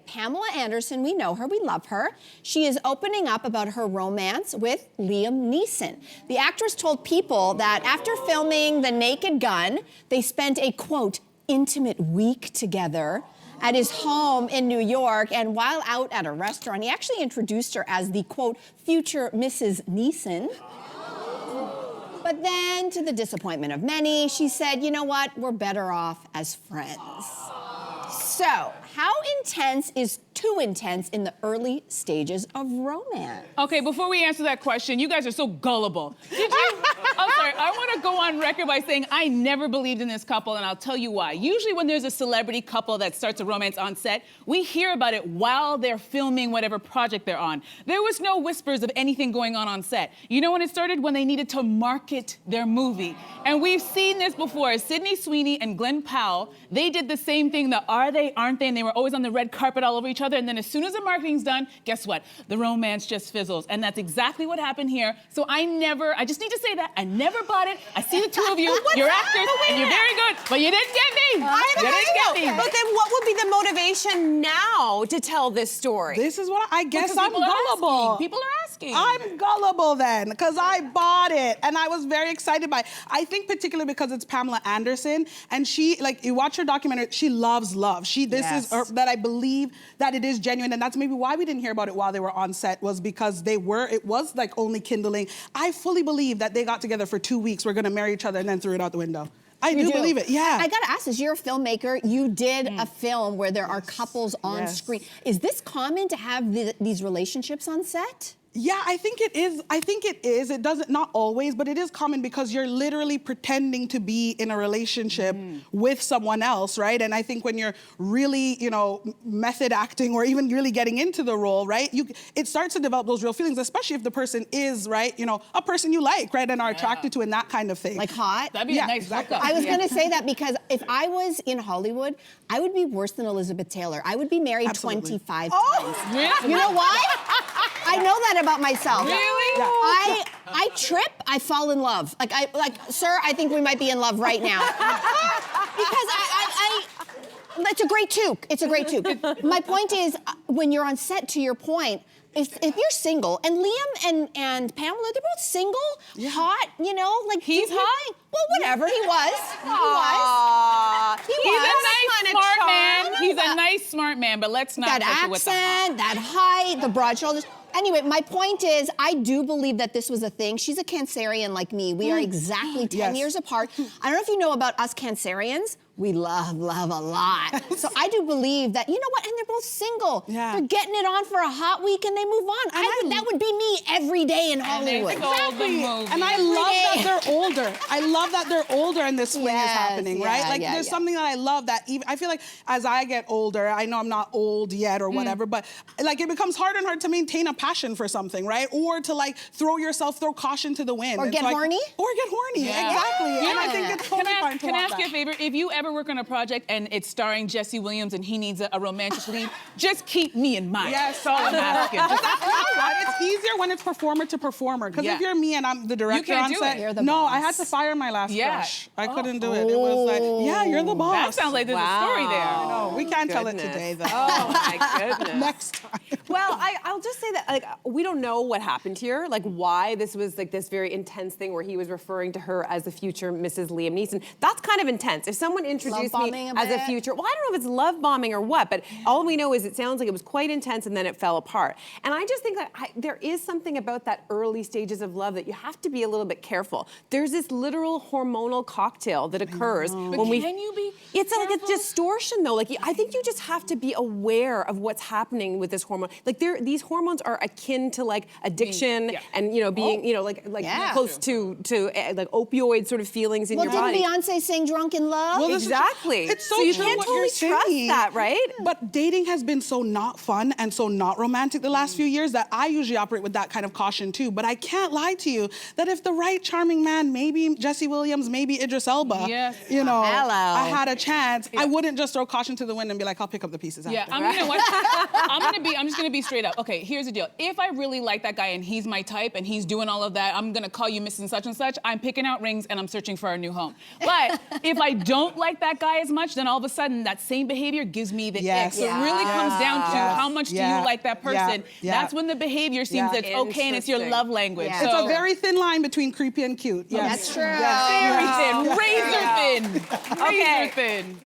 Pamela Anderson, we know her, we love her. She is opening up about her romance with Liam Neeson. The actress told People that after filming The Naked Gun, they spent a, quote, intimate week together at his home in New York, and while out at a restaurant, he actually introduced her as the, quote, future Mrs. Neeson. But then, to the disappointment of many, she said, you know what, we're better off as friends. So, how intense is too intense in the early stages of romance? Okay, before we answer that question, you guys are so gullible. Did you? I'm sorry, I want to go on record by saying I never believed in this couple, and I'll tell you why. Usually when there's a celebrity couple that starts a romance on set, we hear about it while they're filming whatever project they're on. There was no whispers of anything going on set. You know when it started? When they needed to market their movie. And we've seen this before. Sydney Sweeney and Glenn Powell, they did the same thing, the are they, aren't they, and they were always on the red carpet all over each other, and then as soon as the marketing's done, guess what? The romance just fizzles, and that's exactly what happened here. So I just need to say that, I never bought it. I see the two of you, you're actors, and you're very good, but you didn't get me. You didn't get me. But then what would be the motivation now to tell this story? This is what I guess I'm People are gullible. asking. People are asking. I'm gullible then, because I bought it and I was very excited by it. I think particularly because it's Pamela Anderson, and she, like, you watch her documentary, she loves love. This is her, that I believe that it is genuine, and that's maybe why we didn't hear about it while they were on set, was because it was like only kindling. I fully believe that they got together for 2 weeks, we're gonna marry each other, and then threw it out the window. I do believe it, yeah. I gotta ask, as you're a filmmaker, you did a film where there are couples on screen. Is this common to have these relationships on set? Yeah, I think it is. It doesn't, not always, but it is common because you're literally pretending to be in a relationship with someone else, right? And I think when you're really, method acting or even really getting into the role, right? It starts to develop those real feelings, especially if the person is, right, a person you like, right, and are attracted to, and that kind of thing. Like hot? That'd be a nice hookup. I was gonna say that because if I was in Hollywood, I would be worse than Elizabeth Taylor. I would be married 25 times. Really? You know why? I know that about myself. Really? Yeah. I trip, I fall in love. Sir, I think we might be in love right now. Because it's a great toque. It's a great toque. My point is, when you're on set, to your point, if you're single, and Liam and Pamela, they're both single, hot, He's hot? Well, whatever, he was. He's a nice, smart man. He's a nice, smart man, but let's not that with the accent, that height, the broad shoulders. Anyway, my point is, I do believe that this was a thing. She's a Cancerian like me. We are exactly 10 years apart. I don't know if you know about us Cancerians. We love a lot. So I do believe that, you know what, and they're both single. Yeah. They're getting it on for a hot week and they move on. That would be me every day in Hollywood. Exactly. And I love that they're older. I love that they're older and this swing is happening, right? There's something that I love that I feel like as I get older, I know I'm not old yet or whatever, but it becomes harder and harder to maintain a passion for something, right? Or to throw caution to the wind. Or get horny. Or get horny, exactly. And I think it's totally fine to Can I want ask you a favor? If you ever work on a project and it's starring Jesse Williams and he needs a romantic lead, just keep me in mind. Yes. That's all I'm asking. It's easier when it's performer to performer. Because if you're me and I'm the director on set, no, I had to fire my last crush. I couldn't do it. It was like, you're the boss. That sounds like there's a story there. No, we can't tell it today, though. Oh, my goodness. Next time. Well, I'll just say that, we don't know what happened here, why this was this very intense thing where he was referring to her as the future Mrs. Liam Neeson. That's kind of intense. If someone introduced me as a future, well, I don't know if it's love bombing or what, but all we know is it sounds like it was quite intense and then it fell apart. And I just think that there is something about that early stages of love that you have to be a little bit careful. There's this literal hormonal cocktail that occurs when can you be It's like a distortion, though. I think you just have to be aware of what's happening with this hormone. These hormones are akin to addiction and being close to opioid sort of feelings in your body. Didn't Beyonce sing "Drunk in Love"? Well, exactly. It's so you true can't what totally you're trust saying. that, right? But dating has been so not fun and so not romantic the last few years that I usually operate with that kind of caution too. But I can't lie to you that if the right charming man, maybe Jesse Williams, maybe Idris Elba, I had a chance, I wouldn't just throw caution to the wind and be like, I'll pick up the pieces after. I'm just gonna be straight up. Okay, here's the deal. If I really like that guy and he's my type and he's doing all of that, I'm gonna call you Mrs. Such and Such. I'm picking out rings and I'm searching for a new home. But if I don't like that guy as much, then all of a sudden that same behavior gives me the ick. So it really comes down to how much do you like that person. That's when the behavior seems that it's okay and it's your love language. Yeah. It's So, a very thin line between creepy and cute. Yes. That's true. very thin, razor thin, razor thin.